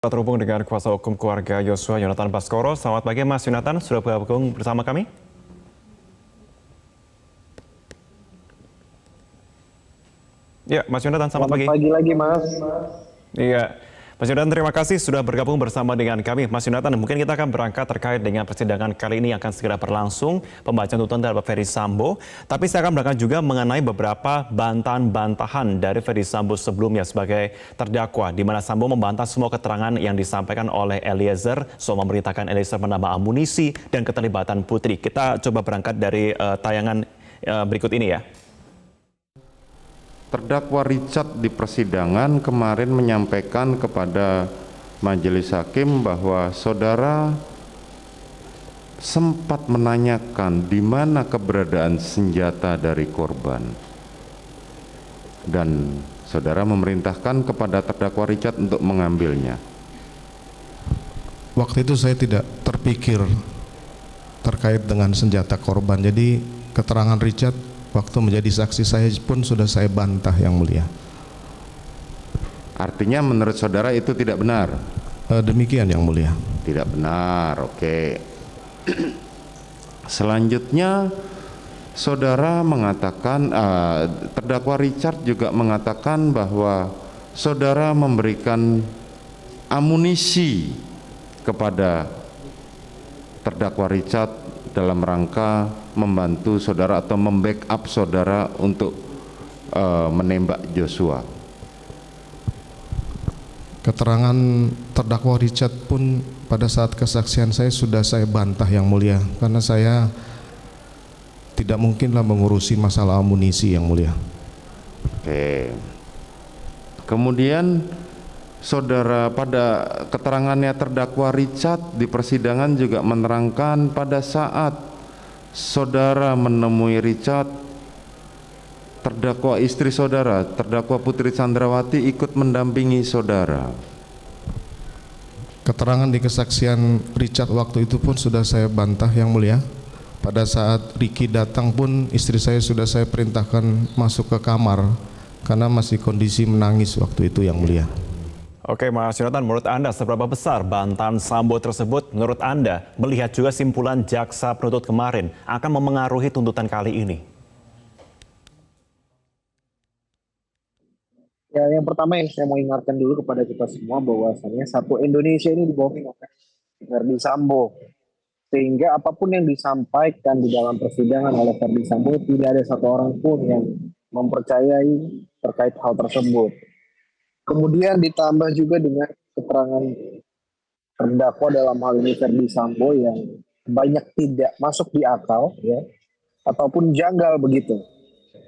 Terhubung dengan kuasa hukum keluarga Yosua Yonatan Baskoro. Selamat pagi Mas Yonatan, sudah bergabung bersama kami? Ya, Mas Yonatan, selamat pagi. Selamat pagi lagi, Mas. Iya, Mas Yonatan terima kasih sudah bergabung bersama dengan kami. Mas Yonatan, mungkin kita akan berangkat terkait dengan persidangan kali ini yang akan segera berlangsung, pembacaan tuntutan terhadap Ferdy Sambo. Tapi saya akan berangkat juga mengenai beberapa bantahan-bantahan dari Ferdy Sambo sebelumnya sebagai terdakwa, di mana Sambo membantah semua keterangan yang disampaikan oleh Eliezer soal memerintahkan Eliezer menambah amunisi dan keterlibatan Putri. Kita coba berangkat dari tayangan berikut ini ya. Terdakwa Richard di persidangan kemarin menyampaikan kepada majelis hakim bahwa saudara sempat menanyakan di mana keberadaan senjata dari korban. Dan saudara memerintahkan kepada terdakwa Richard untuk mengambilnya. Waktu itu saya tidak terpikir terkait dengan senjata korban. Jadi keterangan Richard waktu menjadi saksi saya pun sudah saya bantah, Yang Mulia. Artinya menurut saudara itu tidak benar? Demikian, Yang Mulia. Tidak benar, oke. Selanjutnya saudara mengatakan, terdakwa Richard juga mengatakan bahwa saudara memberikan amunisi kepada terdakwa Richard dalam rangka membantu saudara atau membackup saudara untuk menembak Joshua. Keterangan terdakwa Richard pun pada saat kesaksian saya sudah saya bantah, Yang Mulia, karena saya tidak mungkinlah mengurusi masalah amunisi, Yang Mulia. Oke. Kemudian saudara pada keterangannya terdakwa Richard di persidangan juga menerangkan pada saat saudara menemui Richard, terdakwa istri saudara, terdakwa Putri Chandrawati ikut mendampingi saudara. Keterangan di kesaksian Richard waktu itu pun sudah saya bantah, Yang Mulia. Pada saat Ricky datang pun istri saya sudah saya perintahkan masuk ke kamar karena masih kondisi menangis waktu itu, Yang Mulia. Oke Mas Yonatan, menurut Anda seberapa besar bantahan Sambo tersebut menurut Anda melihat juga simpulan jaksa penuntut kemarin akan memengaruhi tuntutan kali ini? Ya, yang pertama yang saya mau ingatkan dulu kepada kita semua bahwasannya satu Indonesia ini dibohongi oleh Ferdy Sambo. Sehingga apapun yang disampaikan di dalam persidangan oleh Ferdy Sambo tidak ada satu orang pun yang mempercayai terkait hal tersebut. Kemudian ditambah juga dengan keterangan terdakwa dalam hal ini Ferdy Sambo yang banyak tidak masuk di akal, ya, ataupun janggal begitu.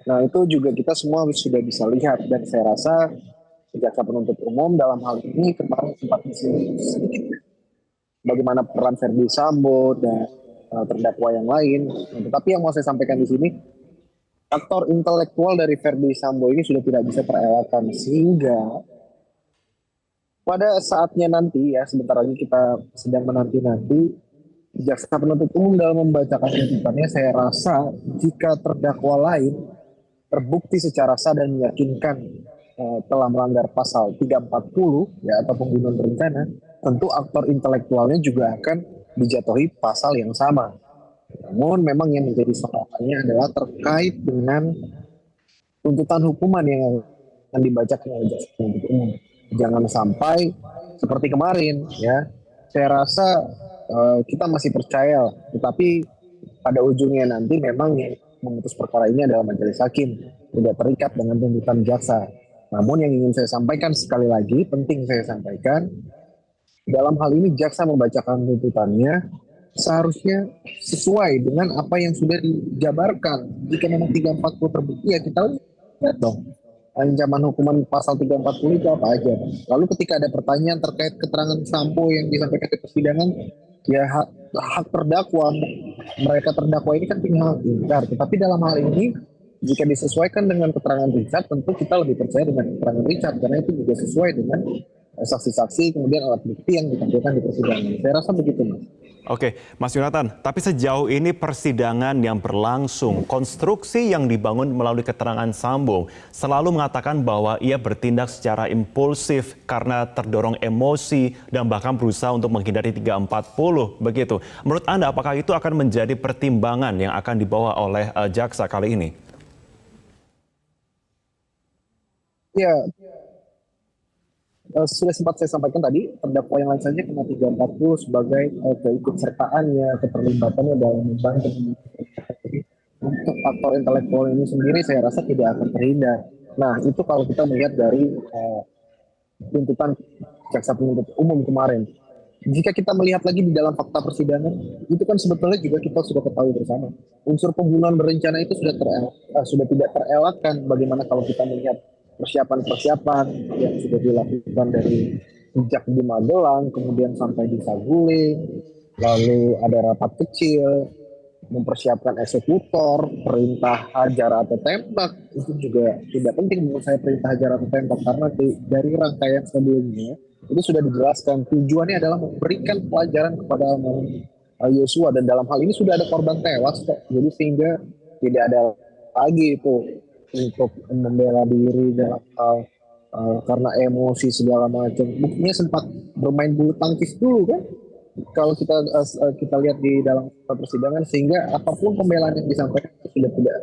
Nah, itu juga kita semua sudah bisa lihat, dan saya rasa jaksa penuntut umum dalam hal ini kemarin sempat disinggung sedikit bagaimana peran Ferdy Sambo dan terdakwa yang lain. Nah, tetapi yang mau saya sampaikan di sini, faktor intelektual dari Ferdy Sambo ini sudah tidak bisa terelakkan, sehingga pada saatnya nanti, ya sebentar lagi kita sedang menanti-nanti jaksa penuntut umum dalam membacakan tuntutannya, saya rasa jika terdakwa lain terbukti secara sah dan meyakinkan telah melanggar pasal 340 ya atau pembunuhan berencana, tentu aktor intelektualnya juga akan dijatuhi pasal yang sama. Namun memang yang menjadi sorotannya adalah terkait dengan tuntutan hukuman yang akan dibacakan oleh jaksa penuntut umum. Jangan sampai seperti kemarin, ya. Saya rasa kita masih percaya, tetapi pada ujungnya nanti memang yang memutus perkara ini adalah majelis hakim, tidak terikat dengan tuntutan jaksa. Namun yang ingin saya sampaikan sekali lagi, penting saya sampaikan, dalam hal ini jaksa membacakan tuntutannya seharusnya sesuai dengan apa yang sudah dijabarkan. Jika memang 340 terbukti, ya kita lihat dong ancaman hukuman pasal 340 itu apa aja. Lalu ketika ada pertanyaan terkait keterangan Sambo yang disampaikan di persidangan, ya hak terdakwa, mereka terdakwa ini kan tinggal ingkar. Tetapi dalam hal ini Jika disesuaikan dengan keterangan Richard, tentu kita lebih percaya dengan keterangan Richard karena itu juga sesuai dengan saksi-saksi kemudian alat bukti yang ditampilkan di persidangan. Saya rasa begitu, Mas. Oke, Mas Yonatan, tapi sejauh ini persidangan yang berlangsung, konstruksi yang dibangun melalui keterangan Sambo selalu mengatakan bahwa ia bertindak secara impulsif karena terdorong emosi dan bahkan berusaha untuk menghindari 340 begitu. Menurut Anda, apakah itu akan menjadi pertimbangan yang akan dibawa oleh jaksa kali ini? Ya, sudah sempat saya sampaikan tadi, terdakwa yang lain saja kena 340 sebagai keikutsertaannya, keterlibatannya dalam membantu. Untuk faktor intelektual ini sendiri saya rasa tidak akan terhindar. Nah, itu kalau kita melihat dari tuntutan jaksa penuntut umum kemarin. Jika kita melihat lagi di dalam fakta persidangan, itu kan sebetulnya juga kita sudah ketahui bersama. Unsur pembunuhan berencana itu sudah tidak terelakkan. Bagaimana kalau kita melihat persiapan-persiapan yang sudah dilakukan dari sejak di Magelang, kemudian sampai di Saguling, lalu ada rapat kecil, mempersiapkan eksekutor, perintah hajar atau tembak, itu juga tidak penting menurut saya perintah hajar atau tembak, karena dari rangkaian sebelumnya itu sudah dijelaskan tujuannya adalah memberikan pelajaran kepada almarhum Yosua, dan dalam hal ini sudah ada korban tewas kok, jadi sehingga tidak ada lagi itu untuk membela diri dalam hal karena emosi segala macam. Buktinya sempat bermain bulu tangkis dulu kan, kalau kita lihat di dalam persidangan, sehingga apapun pembelaan yang disampaikan sudah tidak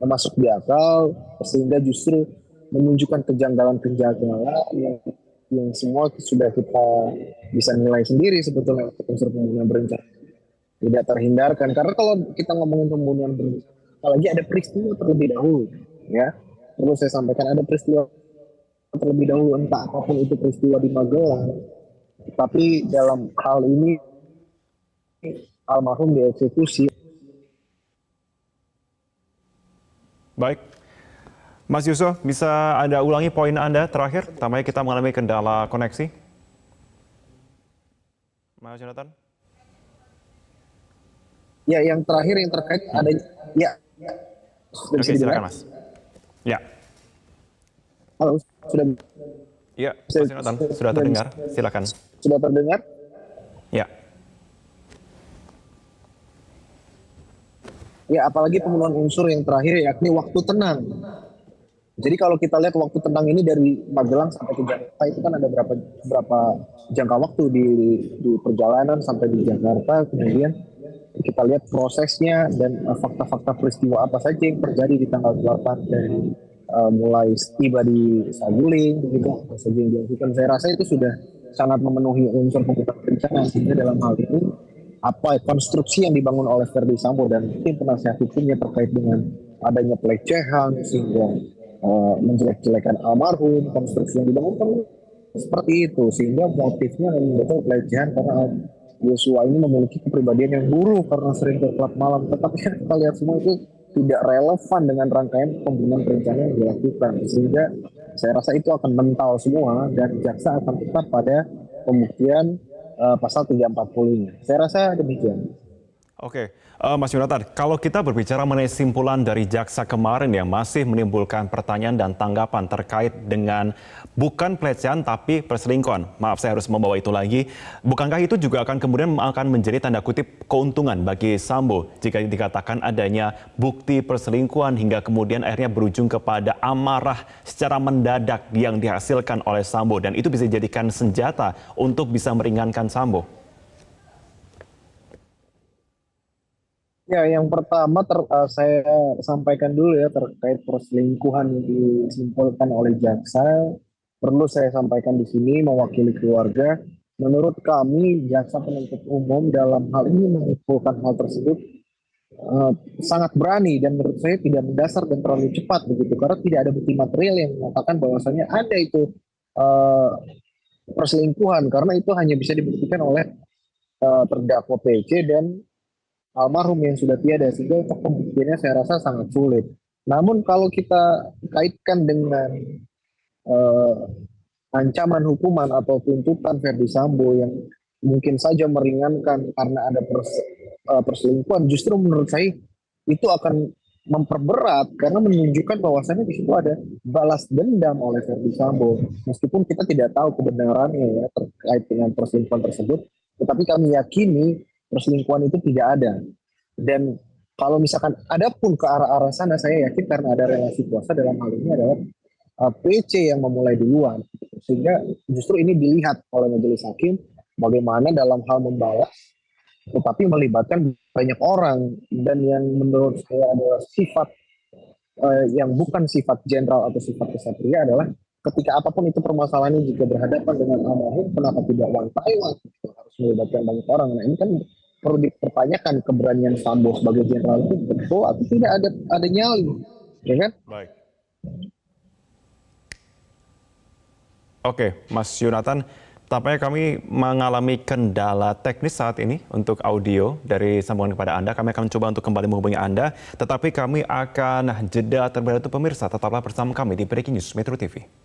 masuk di akal, sehingga justru menunjukkan kejanggalan-kejanggalan yang semua sudah kita bisa nilai sendiri sebetulnya untuk unsur pembunuhan berencana. Tidak terhindarkan, karena kalau kita ngomongin pembunuhan berencana, apalagi ada peristiwa terlebih dahulu, ya. Perlu saya sampaikan, ada peristiwa terlebih dahulu, entah apapun itu peristiwa di Magelang, tapi dalam hal ini almarhum dieksekusi. Baik. Mas Yusuf, bisa Anda ulangi poin Anda terakhir? Tampaknya kita mengalami kendala koneksi. Mas Yonatan? Ya, yang terakhir yang terkait ada ya. Oke, silakan Mas. Ya. Halo, sudah. Ya, Mas Yonatan, sudah terdengar. Silakan. Sudah terdengar? Ya. Ya, apalagi pemenuhan unsur yang terakhir yakni waktu tenang. Jadi kalau kita lihat waktu tenang ini dari Magelang sampai ke Jakarta itu kan ada berapa jangka waktu di perjalanan sampai di Jakarta, kemudian kita lihat prosesnya dan fakta-fakta peristiwa apa saja yang terjadi di tanggal 8 dari mulai tiba di Saguling begitu, apa saja yang dilakukan. Saya rasa itu sudah sangat memenuhi unsur pembunuhan berencana, sehingga dalam hal ini apa konstruksi yang dibangun oleh Verdi Sambo dan tim penasihat hukumnya terkait dengan adanya pelecehan sehingga menjelek-jelekan almarhum, konstruksi yang dibangun kan seperti itu, sehingga motifnya memang betul pelecehan karena Yosua ini memiliki kepribadian yang buruk karena sering ke klub malam. Tetapi kita lihat semua itu tidak relevan dengan rangkaian pembunuhan berencana yang dilakukan, sehingga saya rasa itu akan mental semua dan jaksa akan tetap pada pembuktian pasal 340-nya. Saya rasa demikian. Oke, Mas Yonatan, kalau kita berbicara mengenai simpulan dari jaksa kemarin yang masih menimbulkan pertanyaan dan tanggapan terkait dengan bukan pelecehan tapi perselingkuhan. Maaf, saya harus membawa itu lagi. Bukankah itu juga akan kemudian menjadi tanda kutip keuntungan bagi Sambo jika dikatakan adanya bukti perselingkuhan hingga kemudian akhirnya berujung kepada amarah secara mendadak yang dihasilkan oleh Sambo, dan itu bisa dijadikan senjata untuk bisa meringankan Sambo? Ya, yang pertama saya sampaikan dulu ya terkait perselingkuhan yang disimpulkan oleh jaksa. Perlu saya sampaikan di sini mewakili keluarga. Menurut kami, jaksa penuntut umum dalam hal ini menyimpulkan hal tersebut sangat berani dan menurut saya tidak mendasar dan terlalu cepat begitu, karena tidak ada bukti material yang mengatakan bahwasanya ada itu perselingkuhan, karena itu hanya bisa dibuktikan oleh terdakwa PC dan almarhum yang sudah tiada, sehingga untuk pembuktiannya saya rasa sangat sulit. Namun kalau kita kaitkan dengan ancaman hukuman atau tuntutan Verdi Sambo yang mungkin saja meringankan karena ada perselingkuhan, justru menurut saya itu akan memperberat karena menunjukkan bahwasannya di situ ada balas dendam oleh Verdi Sambo. Meskipun kita tidak tahu kebenarannya ya terkait dengan perselingkuhan tersebut, tetapi kami yakini perselingkuhan itu tidak ada. Dan kalau misalkan ada pun ke arah-arah sana, saya yakin karena ada relasi kuasa dalam hal ini adalah PC yang memulai duluan. Sehingga justru ini dilihat oleh majelis hakim bagaimana dalam hal membalas tetapi melibatkan banyak orang, dan yang menurut saya adalah sifat yang bukan sifat jenderal atau sifat kesatria adalah ketika apapun itu permasalahannya jika berhadapan dengan almarhum, kenapa tidak one by one, harus melibatkan banyak orang. Nah ini kan perlu dipertanyakan keberanian Sambo sebagai jenderal itu betul atau tidak ada nyali, ya kan? Baik. Oke, Mas Yonatan, tampaknya kami mengalami kendala teknis saat ini untuk audio dari sambungan kepada Anda. Kami akan coba untuk kembali menghubungi Anda, tetapi kami akan jeda terlebih dahulu pemirsa. Tetaplah bersama kami di Breaking News Metro TV.